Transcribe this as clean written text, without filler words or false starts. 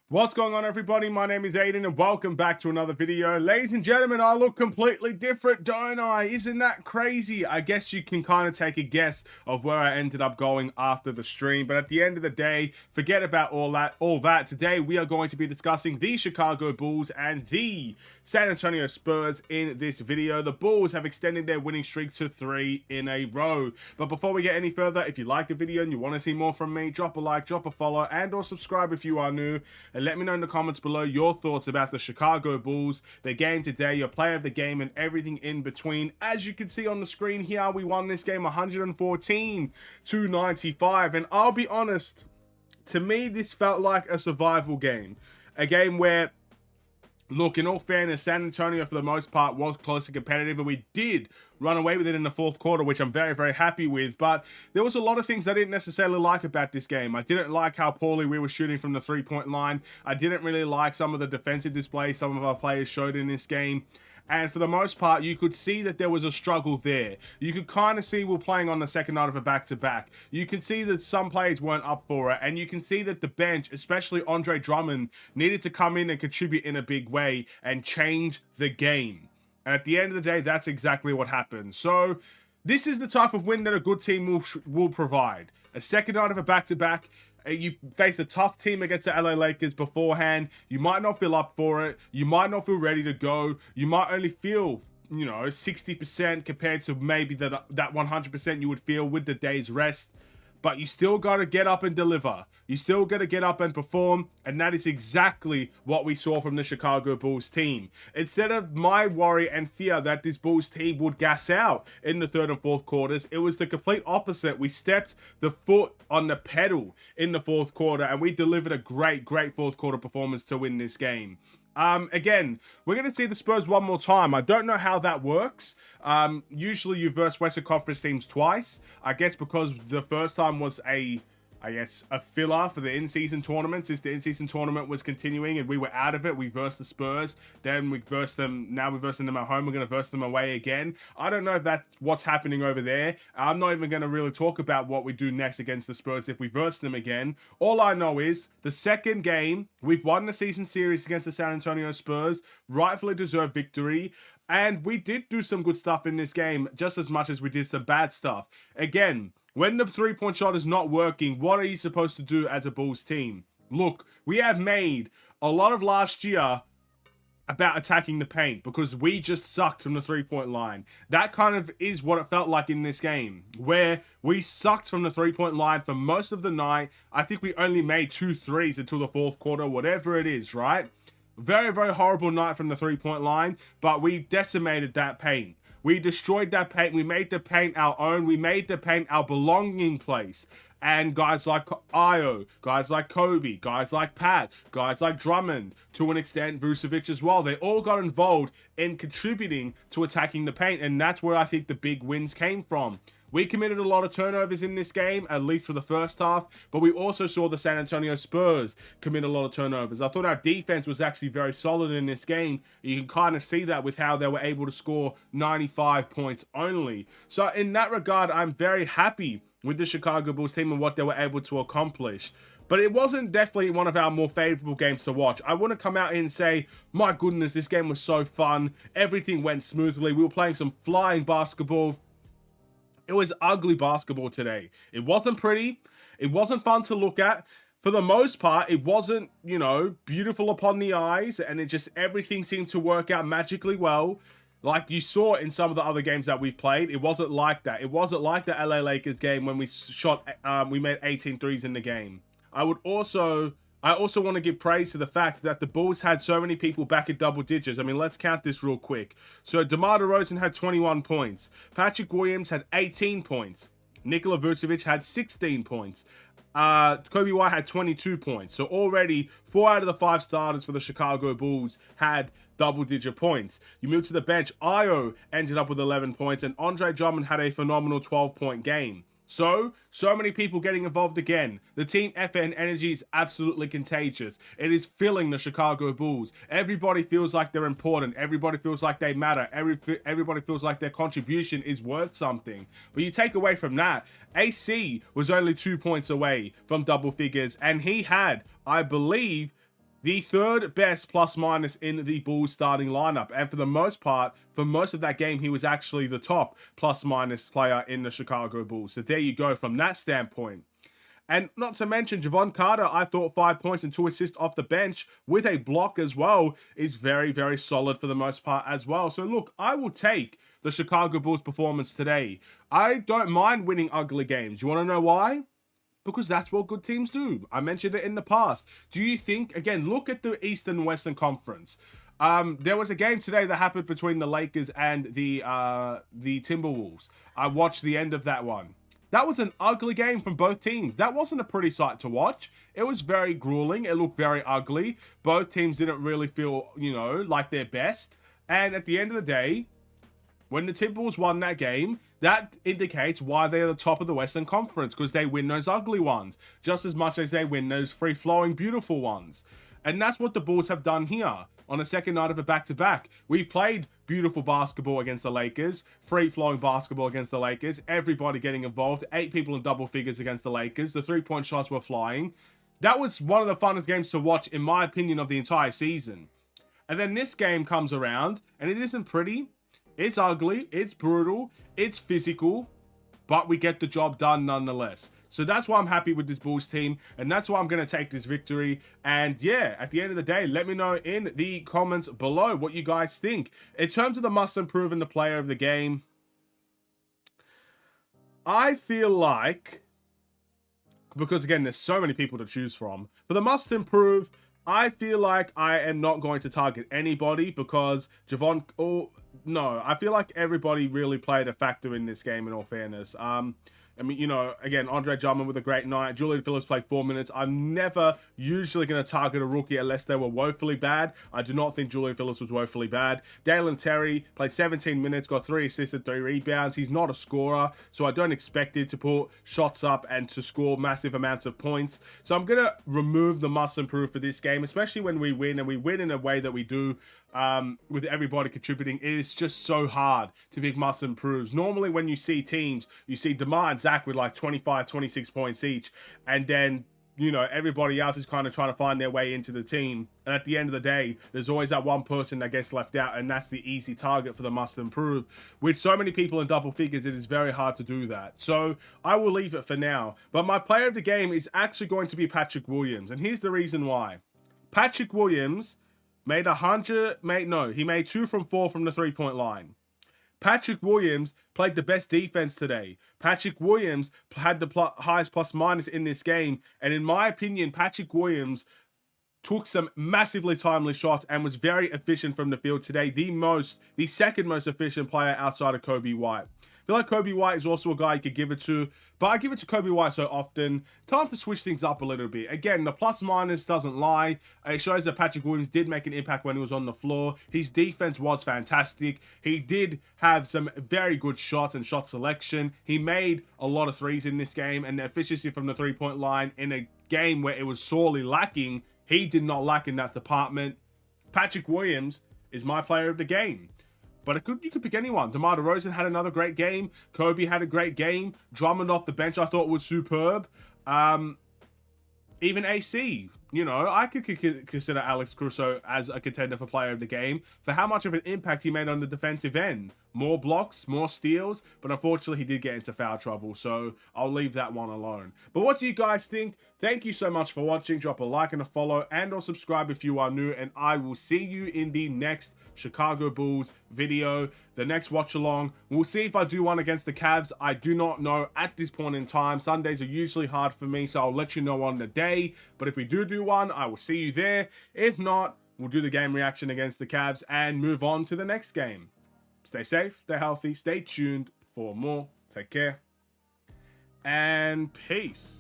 What's going on, everybody? My name is Aiden and welcome back to another video. Ladies and gentlemen, I look completely different, don't I? Isn't that crazy? I guess you can kind of take a guess of where I ended up going after the stream, but at the end of the day, forget about all that. Today we are going to be discussing the Chicago Bulls and the San Antonio Spurs in this video. The Bulls have extended their winning streak to 3 in a row. But before we get any further, if you like the video and you want to see more from me, drop a like, drop a follow, and or subscribe if you are new. And let me know in the comments below your thoughts about the Chicago Bulls, their game today, your player of the game, and everything in between. As you can see on the screen here, we won this game 114-95. And I'll be honest, to me, this felt like a survival game. A game where, look, in all fairness, San Antonio, for the most part, was close and competitive, and we did run away with it in the fourth quarter, which I'm very, very happy with. But there was a lot of things I didn't necessarily like about this game. I didn't like how poorly we were shooting from the three-point line. I didn't really like some of the defensive display some of our players showed in this game. And for the most part, you could see that there was a struggle there. You could kind of see we're playing on the second night of a back-to-back. You can see that some players weren't up for it. And you can see that the bench, especially Andre Drummond, needed to come in and contribute in a big way and change the game. And at the end of the day, that's exactly what happened. So this is the type of win that a good team will provide. A second night of a back-to-back. You face a tough team against the LA Lakers beforehand. You might not feel up for it. You might not feel ready to go. You might only feel, 60% compared to maybe that 100% you would feel with the day's rest. But you still got to get up and deliver. You still got to get up and perform. And that is exactly what we saw from the Chicago Bulls team. Instead of my worry and fear that this Bulls team would gas out in the third and fourth quarters, it was the complete opposite. We stepped the foot on the pedal in the fourth quarter. And we delivered a great fourth quarter performance to win this game. Again, we're going to see the Spurs one more time. I don't know how that works. Usually you verse Western Conference teams twice. I guess because the first time was a filler for the in-season tournament. Since the in-season tournament was continuing and we were out of it, we versed the Spurs. Then we versed them. Now we're versing them at home. We're going to verse them away again. I don't know if that's what's happening over there. I'm not even going to really talk about what we do next against the Spurs if we verse them again. All I know is the second game, we've won the season series against the San Antonio Spurs. Rightfully deserved victory. And we did do some good stuff in this game, just as much as we did some bad stuff. Again, when the three-point shot is not working, what are you supposed to do as a Bulls team? Look, we have made a lot of last year about attacking the paint because we just sucked from the three-point line. That kind of is what it felt like in this game, where we sucked from the three-point line for most of the night. I think we only made 2 threes until the fourth quarter, whatever it is, right? Very, very horrible night from the three-point line, but we decimated that paint. We destroyed that paint. We made the paint our own. We made the paint our belonging place. And guys like Io, guys like Kobe, guys like Pat, guys like Drummond, to an extent Vucevic as well, they all got involved in contributing to attacking the paint. And that's where I think the big wins came from. We committed a lot of turnovers in this game, at least for the first half, but we also saw the San Antonio Spurs commit a lot of turnovers. I thought our defense was actually very solid in this game. You can kind of see that with how they were able to score 95 points only. So in that regard, I'm very happy with the Chicago Bulls team and what they were able to accomplish. But it wasn't definitely one of our more favorable games to watch. I wouldn't come out and say, my goodness, this game was so fun. Everything went smoothly. We were playing some flying basketball. It was ugly basketball today. It wasn't pretty. It wasn't fun to look at. For the most part, it wasn't, beautiful upon the eyes. And it just, everything seemed to work out magically well. Like you saw in some of the other games that we've played, it wasn't like that. It wasn't like the LA Lakers game when we made 18 threes in the game. I also want to give praise to the fact that the Bulls had so many people back at double digits. I mean, let's count this real quick. So DeMar DeRozan had 21 points. Patrick Williams had 18 points. Nikola Vucevic had 16 points. Kobe White had 22 points. So already 4 out of the 5 starters for the Chicago Bulls had double-digit points. You move to the bench. Io ended up with 11 points, and Andre Drummond had a phenomenal 12-point game. So many people getting involved again. The team effort and energy is absolutely contagious. It is filling the Chicago Bulls. Everybody feels like they're important. Everybody feels like they matter. Everybody feels like their contribution is worth something. But you take away from that, AC was only 2 points away from double figures, and he had, I believe, the third best plus minus in the Bulls starting lineup. And for the most part, for most of that game, he was actually the top plus minus player in the Chicago Bulls. So there you go from that standpoint. And not to mention, Javon Carter, I thought 5 points and 2 assists off the bench with a block as well is very, very solid for the most part as well. So look, I will take the Chicago Bulls performance today. I don't mind winning ugly games. You want to know why? Because that's what good teams do. I mentioned it in the past. Do you think, again, look at the Eastern and Western Conference. There was a game today that happened between the Lakers and the Timberwolves. I watched the end of that one. That was an ugly game from both teams. That wasn't a pretty sight to watch. It was very grueling. It looked very ugly. Both teams didn't really feel, like their best. And at the end of the day, when the Timberwolves won that game, that indicates why they're the top of the Western Conference, because they win those ugly ones just as much as they win those free-flowing, beautiful ones. And that's what the Bulls have done here on the second night of a back-to-back. We played beautiful basketball against the Lakers, free-flowing basketball against the Lakers, everybody getting involved, 8 people in double figures against the Lakers, the three-point shots were flying. That was one of the funnest games to watch, in my opinion, of the entire season. And then this game comes around, and it isn't pretty. It's ugly, it's brutal, it's physical, but we get the job done nonetheless. So that's why I'm happy with this Bulls team, and that's why I'm going to take this victory. And yeah, at the end of the day, let me know in the comments below what you guys think. In terms of the must improve and the player of the game, I feel like, because again, there's so many people to choose from, for the must improve, I feel like I am not going to target anybody because I feel like everybody really played a factor in this game, in all fairness. I mean, again, Andre Drummond with a great night. Julian Phillips played 4 minutes. I'm never usually going to target a rookie unless they were woefully bad. I do not think Julian Phillips was woefully bad. Dalen Terry played 17 minutes, got 3 assists and 3 rebounds. He's not a scorer, so I don't expect him to put shots up and to score massive amounts of points. So I'm going to remove the must improve for this game, especially when we win, and we win in a way that we do, with everybody contributing. It is just so hard to pick must improves. Normally when you see teams, you see DeMar and Zach with like 25, 26 points each, and then everybody else is kind of trying to find their way into the team. And at the end of the day, there's always that one person that gets left out, and that's the easy target for the must improve. With so many people in double figures, it is very hard to do that. So I will leave it for now. But my player of the game is actually going to be Patrick Williams, and here's the reason why. Patrick Williams made 2 from 4 from the three-point line. Patrick Williams played the best defense today. Patrick Williams had the highest plus minus in this game. And in my opinion, Patrick Williams took some massively timely shots and was very efficient from the field today. The second most efficient player outside of Kobe White. I feel like Kobe White is also a guy you could give it to, but I give it to Kobe White so often. Time to switch things up a little bit. Again, the plus minus doesn't lie. It shows that Patrick Williams did make an impact when he was on the floor. His defense was fantastic. He did have some very good shots and shot selection. He made a lot of threes in this game, and the efficiency from the three-point line in a game where it was sorely lacking, he did not lack in that department. Patrick Williams is my player of the game. But you could pick anyone. DeMar DeRozan had another great game. Kobe had a great game. Drummond off the bench I thought was superb. Even AC, I could consider Alex Caruso as a contender for player of the game for how much of an impact he made on the defensive end. More blocks, more steals, but unfortunately he did get into foul trouble, so I'll leave that one alone. But what do you guys think? Thank you so much for watching. Drop a like and a follow, and or subscribe if you are new, and I will see you in the next Chicago Bulls video, the next watch along. We'll see if I do one against the Cavs. I do not know at this point in time. Sundays are usually hard for me, so I'll let you know on the day. But if we do one, I will see you there. If not, we'll do the game reaction against the Cavs and move on to the next game. Stay safe, stay healthy, stay tuned for more. Take care, and peace.